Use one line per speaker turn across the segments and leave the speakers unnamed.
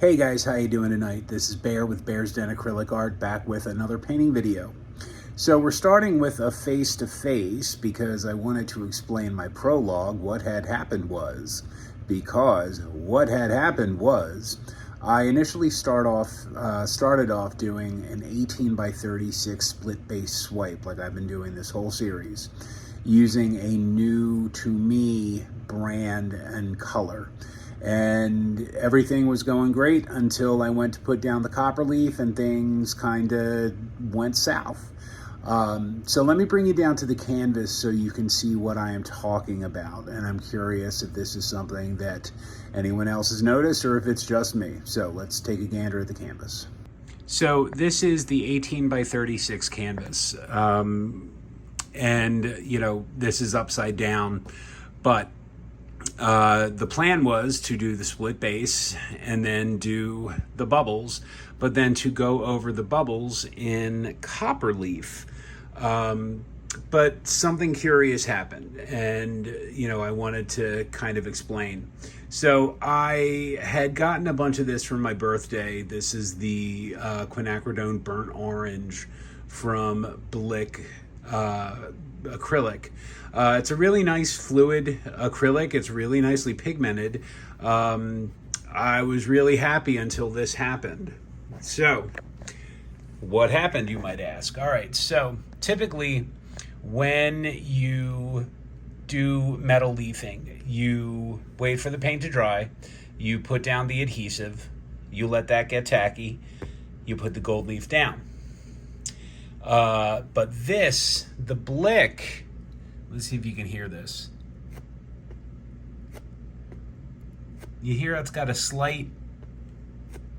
Hey guys, how you doing tonight? This is Bear with Bear's Den Acrylic Art, back with another painting video. So we're starting with a face-to-face because I wanted to explain my prologue. What had happened was, I initially started off doing an 18 by 36 split base swipe, like I've been doing this whole series, using a new to me brand and color. And everything was going great until I went to put down the copper leaf and things kind of went south. So let me bring you down to the canvas so you can see what I am talking about. And I'm curious if this is something that anyone else has noticed or if it's just me. So let's take a gander at the canvas. So this is the 18 by 36 canvas. And you know, this is upside down, but the plan was to do the split base and then do the bubbles, but then to go over the bubbles in copper leaf. But something curious happened, and you know, I wanted to kind of explain. So I had gotten a bunch of this for my birthday. This is the Quinacridone Burnt Orange from Blickrylic Acrylic. It's a really nice fluid acrylic. It's really nicely pigmented. I was really happy until this happened. So, what happened, you might ask? All right, so typically when you do metal leafing, you wait for the paint to dry, you put down the adhesive, you let that get tacky, you put the gold leaf down. But this, the Blick, let's see if you can hear this. You hear it's got a slight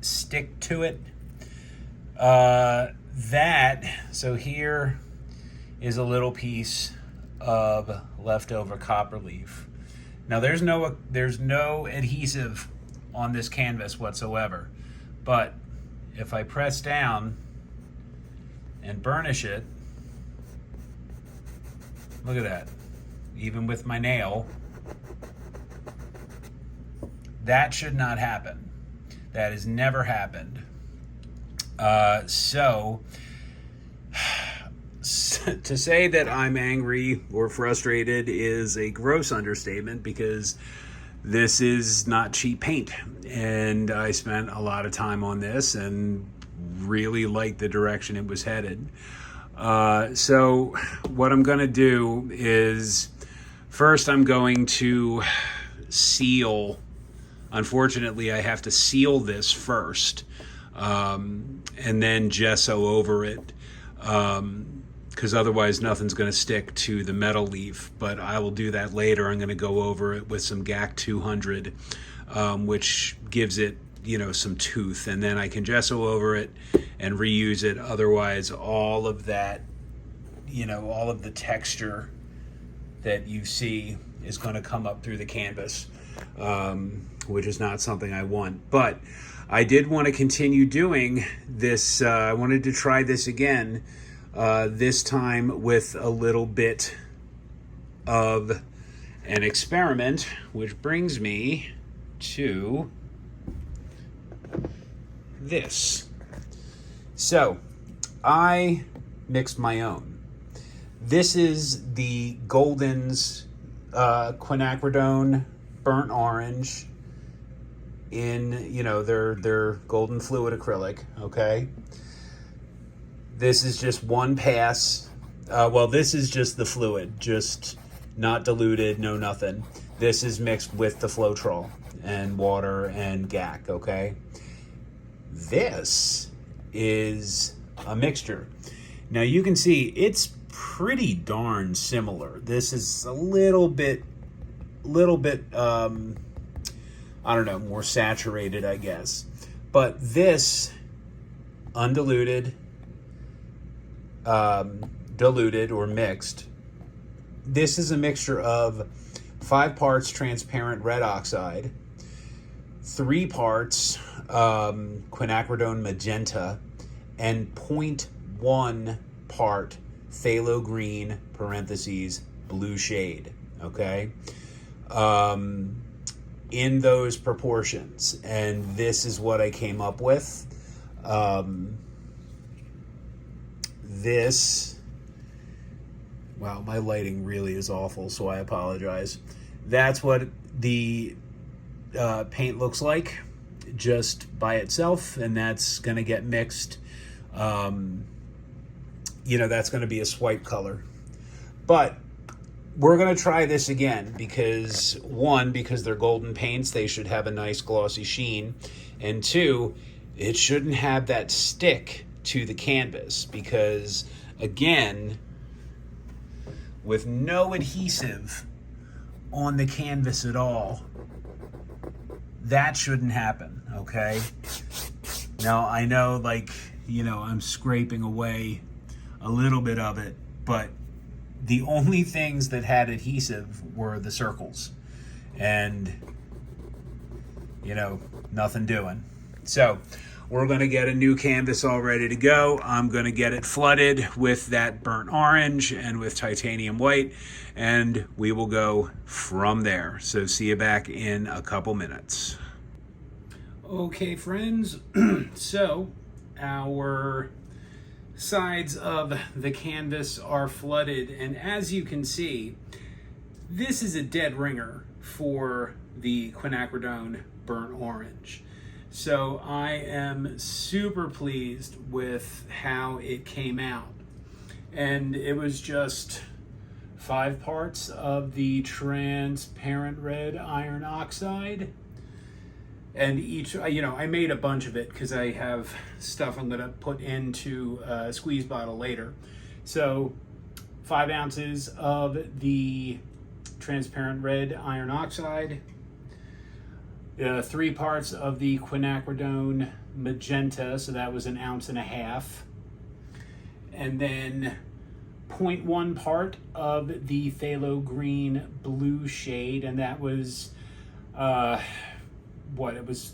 stick to it. So here is a little piece of leftover copper leaf. Now there's no adhesive on this canvas whatsoever, but if I press down and burnish it, look at that, even with my nail, that should not happen. That has never happened. So to say that I'm angry or frustrated is a gross understatement, because this is not cheap paint, and I spent a lot of time on this and really liked the direction it was headed. So what I'm going to do is, first I'm going to seal. Unfortunately, I have to seal this first, and then gesso over it, because otherwise nothing's going to stick to the metal leaf. But I will do that later. I'm going to go over it with some GAC 200, which gives it, you know, some tooth, and then I can gesso over it and reuse it. Otherwise, all of that, you know, all of the texture that you see is going to come up through the canvas, which is not something I want. But I did want to continue doing this. I wanted to try this again, this time with a little bit of an experiment, which brings me to this. So I mixed my own. This is the Golden's Quinacridone Burnt Orange in, you know, their golden fluid acrylic. Okay, this is just one pass. Well, this is just the fluid, just not diluted, no nothing. This is mixed with the Floetrol and water and GAC. Okay, this is a mixture. Now you can see it's pretty darn similar. This is a little bit I don't know, more saturated, I guess. But this undiluted, diluted or mixed, this is a mixture of 5 parts transparent red oxide, 3 parts Quinacridone Magenta, and 0.1 part Phtalo Green (blue shade). Okay, in those proportions, and this is what I came up with. Wow, my lighting really is awful, so I apologize. That's what the paint looks like just by itself, and that's going to get mixed. You know, that's going to be a swipe color. But we're going to try this again because, one, because they're golden paints, they should have a nice glossy sheen. And two, it shouldn't have that stick to the canvas because, again, with no adhesive on the canvas at all, that shouldn't happen, okay? Now, I know, like, you know, I'm scraping away a little bit of it, but the only things that had adhesive were the circles. And, you know, nothing doing. So, we're going to get a new canvas all ready to go. I'm going to get it flooded with that burnt orange and with titanium white, and we will go from there. So see you back in a couple minutes. Okay, friends. So our sides of the canvas are flooded, and as you can see, this is a dead ringer for the Quinacridone Burnt Orange. So I am super pleased with how it came out. And it was just 5 parts of the transparent red iron oxide. And each, you know, I made a bunch of it because I have stuff I'm going to put into a squeeze bottle later. So 5 ounces of the transparent red iron oxide, 3 parts of the Quinacridone Magenta, so that was 1.5 ounces, and then 0.1 part of the Phtalo Green blue shade, and that was what it was.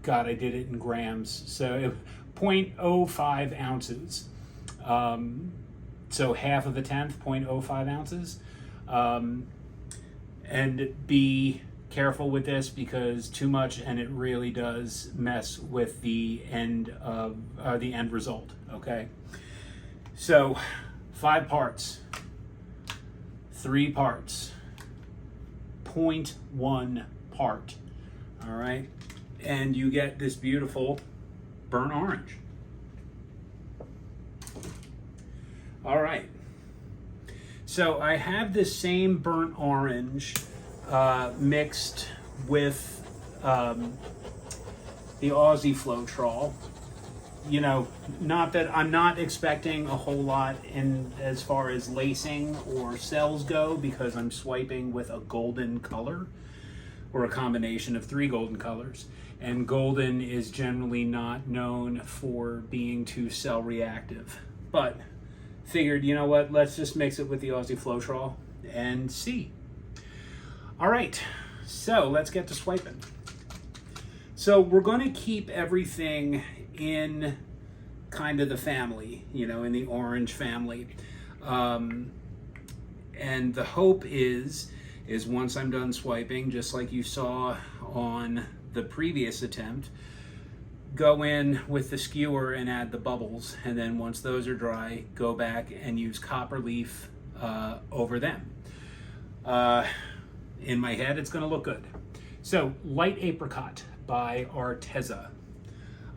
God, I did it in grams, so 0.05 ounces. So half of a tenth, 0.05 ounces, and be careful with this because too much and it really does mess with the end of the end result. Okay, so 5 parts, 3 parts, 0.1 part. All right, and you get this beautiful burnt orange. All right, so I have this same burnt orange mixed with the Aussie Floetrol. You know, not that I'm not expecting a whole lot in as far as lacing or cells go because I'm swiping with a golden color or a combination of 3 golden colors. And golden is generally not known for being too cell reactive. But figured, you know what, let's just mix it with the Aussie Floetrol and see. All right, so let's get to swiping. So we're going to keep everything in kind of the family, you know, in the orange family. And the hope is once I'm done swiping, just like you saw on the previous attempt, go in with the skewer and add the bubbles. And then once those are dry, go back and use copper leaf over them. In my head, it's going to look good. So, Light Apricot by Arteza.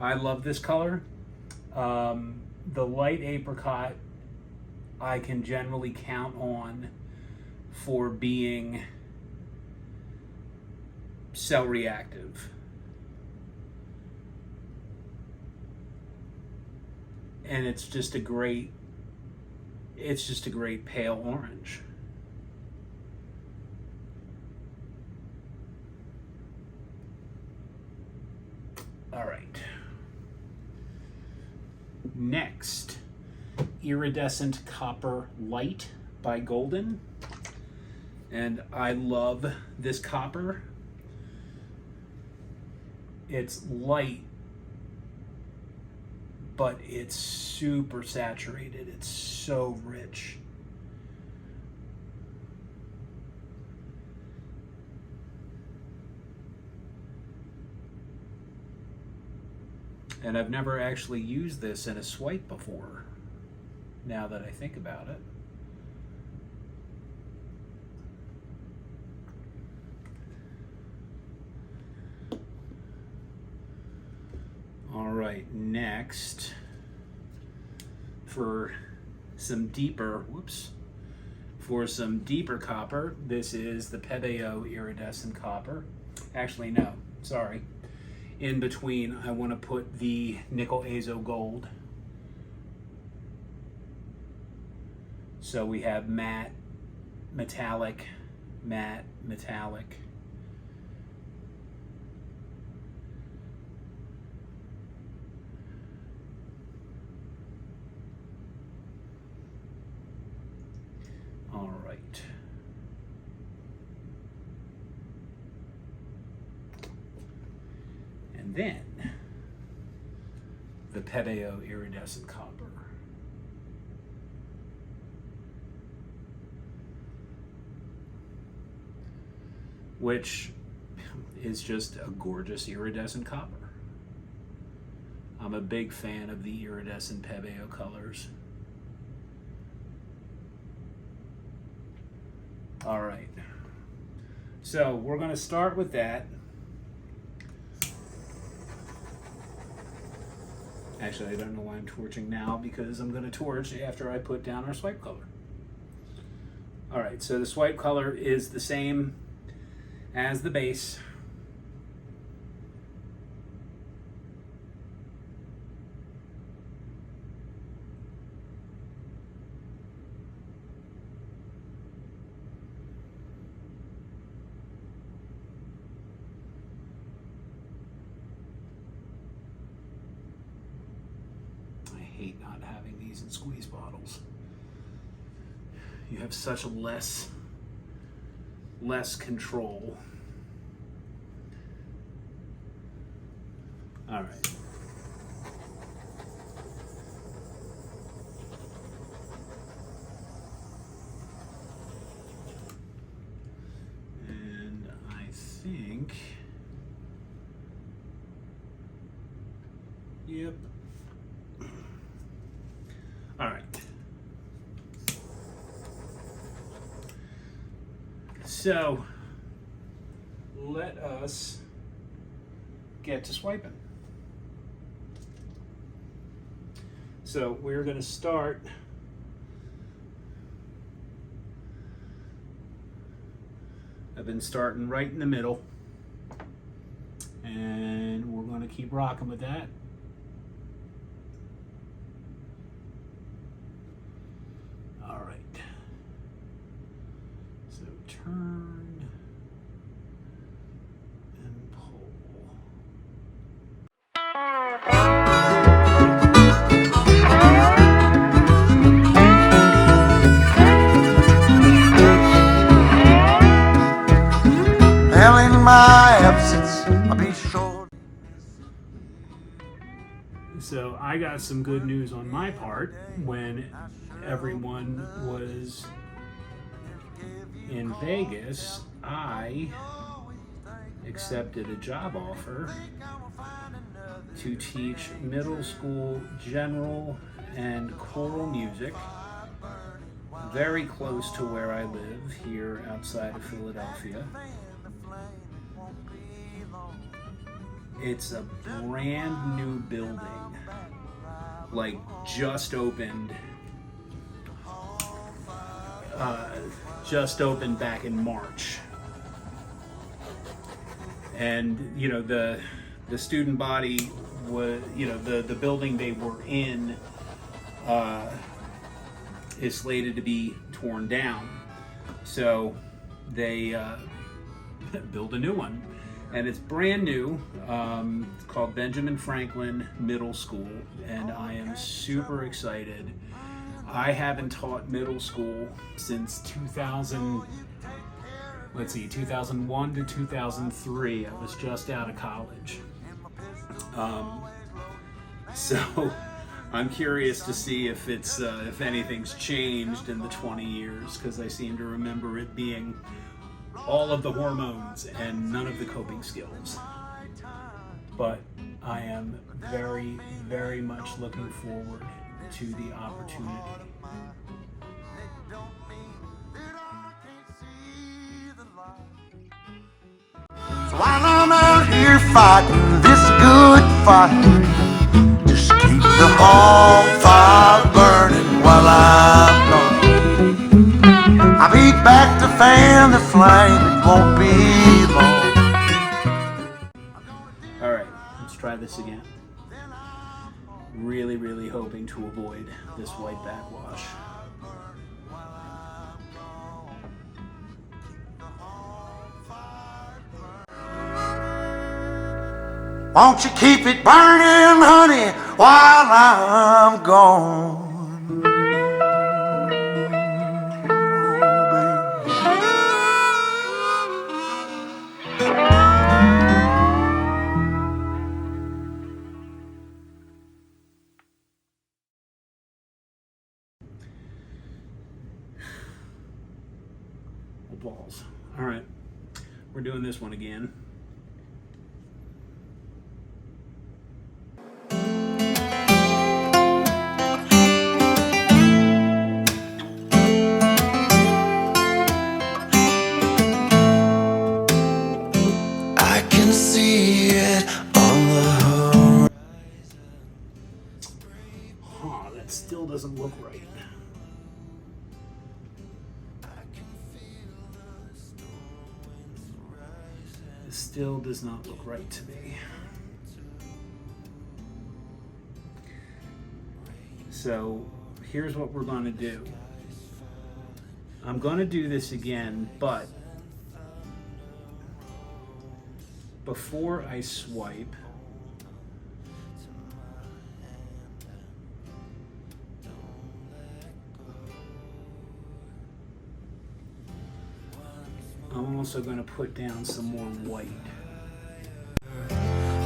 I love this color. The Light Apricot I can generally count on for being cell reactive. And it's just a great pale orange. All right. Next, Iridescent Copper Light by Golden. And I love this copper. It's light, but it's super saturated. It's so rich. And I've never actually used this in a swipe before, now that I think about it. All right, next, for some deeper, for some deeper copper, this is the Phtalo Iridescent Copper. Actually, no, sorry. In between, I want to put the nickel azo gold. So we have matte, metallic, matte, metallic. All right. And then the Phtalo Iridescent Copper. Which is just a gorgeous iridescent copper. I'm a big fan of the iridescent Phtalo colors. All right, so we're going to start with that. Actually, I don't know why I'm torching now, because I'm going to torch after I put down our swipe color. All right, so the swipe color is the same as the base. I hate not having these in squeeze bottles. You have such less control. All right. And I think, yep. All right. So let us get to swiping. So we're going to start I've been starting right in the middle, and we're going to keep rocking with that. All right. So turn and pull.
My absence, I'll be sure.
So I got some good news on my part. When everyone was in Vegas, I accepted a job offer to teach middle school general and choral music very close to where I live, here outside of Philadelphia. It's a brand new building, like just opened back in March. And you know, the student body was, you know, the building they were in is slated to be torn down, so they build a new one. And it's brand new. It's called Benjamin Franklin Middle School, and I am super excited. I haven't taught middle school since 2001 to 2003. I was just out of college. So I'm curious to see if it's if anything's changed in the 20 years, because I seem to remember it being all of the hormones and none of the coping skills. But I am very, very much looking forward to the opportunity.
So while I'm out here fighting this good fight, just keep the bonfire burning while I'm gone. I'll be back to fan the flame, it won't be long.
All right, let's try this again. Really, really hoping to avoid this white backwash.
Won't you keep it burning, honey, while I'm gone?
Balls. All right, we're doing this one again.
I can see it on the horizon.
Huh, that still doesn't look right. It still does not look right to me. So here's what we're going to do. I'm going to do this again, but before I swipe, I'm also going to put down some more white.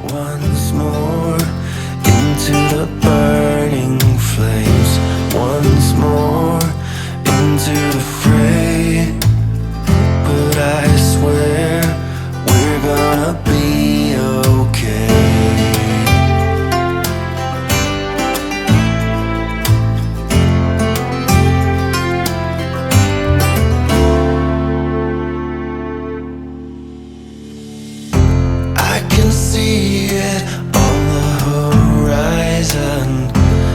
Once more into the burning flames. Once more into the fray. But I swear we're gonna be okay. I can see it on the horizon,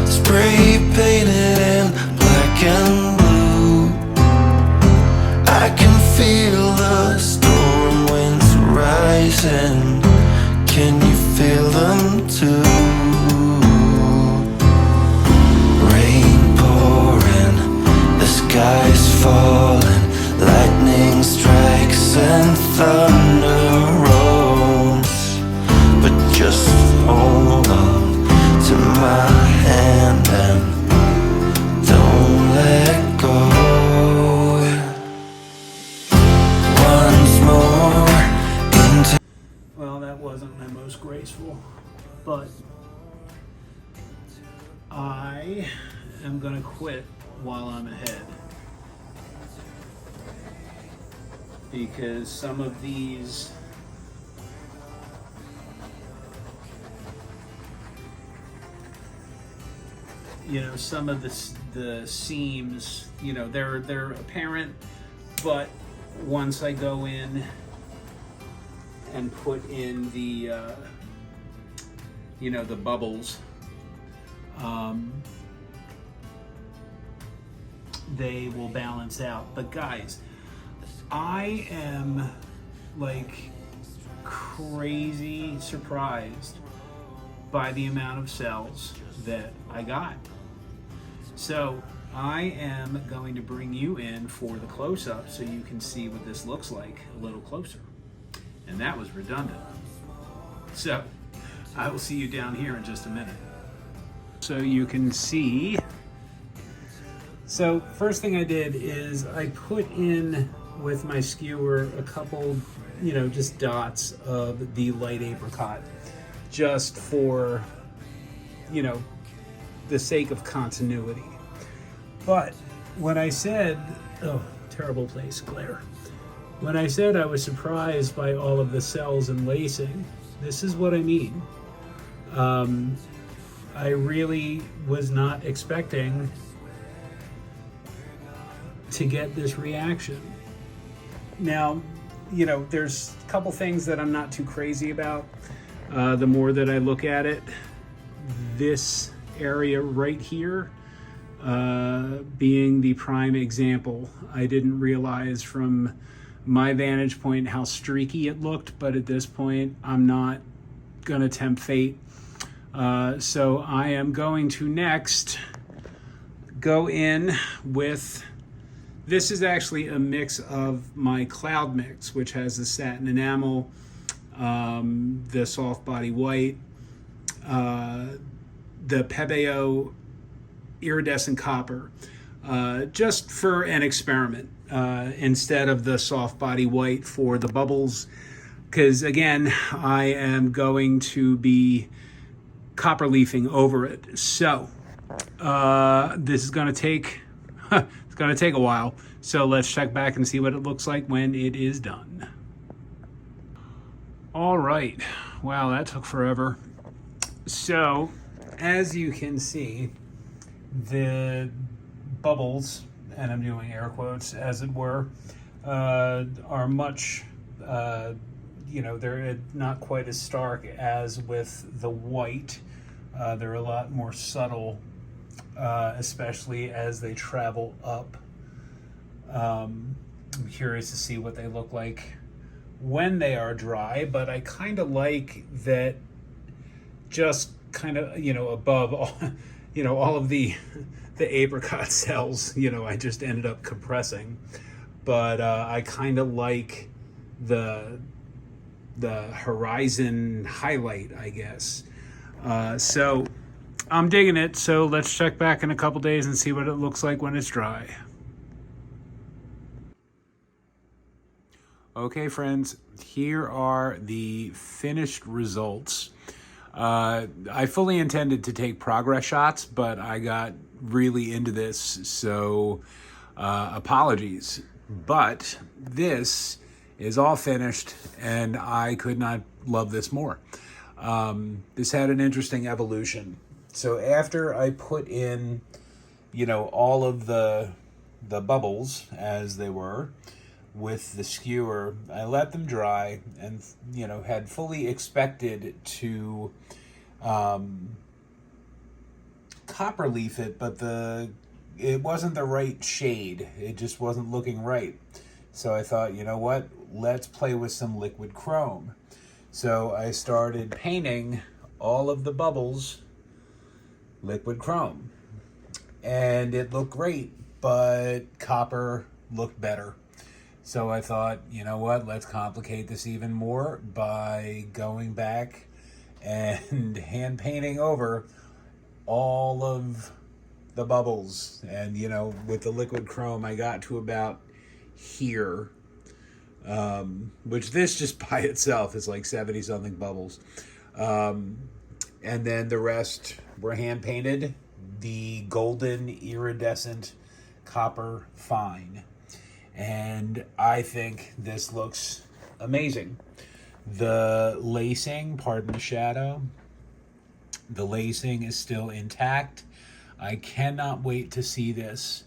spray painted in black and blue. I can feel the storm winds rising. Can you feel them too? Rain pouring, the sky's falling, lightning strikes and thunder rolls. But just hold on to my hand and don't let go. Once more into.
Well, that wasn't my most graceful, but I am going to quit while I'm ahead. Because some of these some of the seams, they're apparent, but once I go in and put in the the bubbles, they will balance out. But guys, I am like crazy surprised by the amount of cells that I got. So I am going to bring you in for the close-up so you can see what this looks like a little closer. And that was redundant. So I will see you down here in just a minute. So you can see. So first thing I did is I put in with my skewer a couple, just dots of the light apricot, just for, the sake of continuity. But when I said, oh, terrible place, glare. When I said I was surprised by all of the cells and lacing, this is what I mean. I really was not expecting to get this reaction. Now, you know, there's a couple things that I'm not too crazy about. The more that I look at it, this area right here being the prime example. I didn't realize from my vantage point how streaky it looked, but at this point, I'm not gonna tempt fate. So I am going to next go in with, this is actually a mix of my cloud mix, which has the satin enamel, the soft body white, the Pebeo Iridescent Copper, just for an experiment, instead of the soft body white for the bubbles, because again, I am going to be copper leafing over it. So this is going to take it's going to take a while. So let's check back and see what it looks like when it is done. All right. Wow, that took forever. So as you can see, the bubbles, and I'm doing air quotes as it were, are much you know, they're not quite as stark as with the white. They're a lot more subtle, especially as they travel up. I'm curious to see what they look like when they are dry, but I kind of like that, just kind of, you know, above all, you know, all of the apricot cells, you know, I just ended up compressing. But I kind of like the horizon highlight, I guess. So I'm digging it. So let's check back in a couple days and see what it looks like when it's dry. Okay, friends, here are the finished results. I fully intended to take progress shots, but I got really into this, so apologies. But this is all finished, and I could not love this more. This had an interesting evolution. So after I put in, you know, all of the bubbles as they were with the skewer, I let them dry and, you know, had fully expected to copper leaf it, but it wasn't the right shade. It just wasn't looking right. So I thought, you know what, let's play with some liquid chrome. So I started painting all of the bubbles liquid chrome. And it looked great, but copper looked better. So I thought, you know what, let's complicate this even more by going back and hand painting over all of the bubbles. And, you know, with the liquid chrome, I got to about here, which this just by itself is like 70 something bubbles. And then the rest were hand painted, the golden iridescent copper fine. And I think this looks amazing. The lacing, pardon the shadow, the lacing is still intact. I cannot wait to see this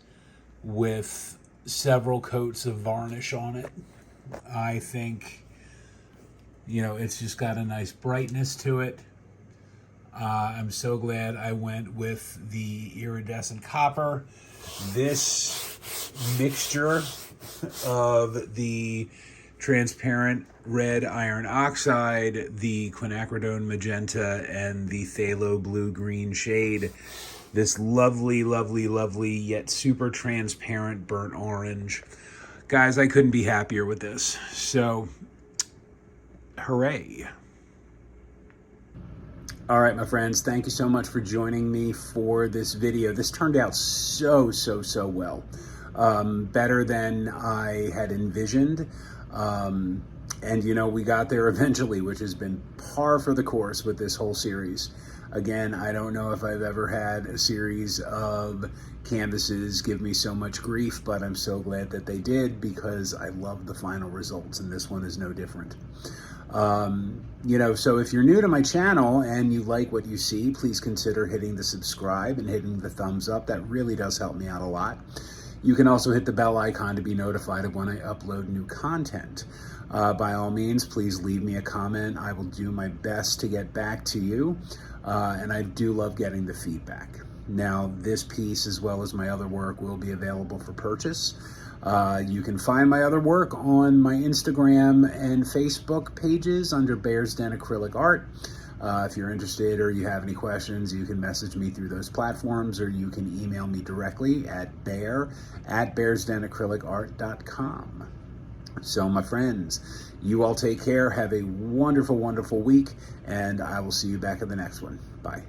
with several coats of varnish on it. I think, you know, it's just got a nice brightness to it. I'm so glad I went with the iridescent copper. This mixture of the transparent red iron oxide, the Quinacridone Magenta, and the Phthalo blue-green shade, this lovely, lovely, lovely, yet super transparent burnt orange. Guys, I couldn't be happier with this. So, hooray. All right, my friends, thank you so much for joining me for this video. This turned out so well. Better than I had envisioned. And, you know, we got there eventually, which has been par for the course with this whole series. Again, I don't know if I've ever had a series of canvases give me so much grief, but I'm so glad that they did, because I love the final results, and this one is no different. You know, so if you're new to my channel and you like what you see, please consider hitting the subscribe and hitting the thumbs up. That really does help me out a lot. You can also hit the bell icon to be notified of when I upload new content. By all means, please leave me a comment. I will do my best to get back to you. And I do love getting the feedback. Now, this piece, as well as my other work, will be available for purchase. You can find my other work on my Instagram and Facebook pages under Bear's Den Acrylic Art. If you're interested or you have any questions, you can message me through those platforms, or you can email me directly at bear@bearsdenacrylicart.com. So, my friends, you all take care. Have a wonderful, wonderful week, and I will see you back in the next one. Bye.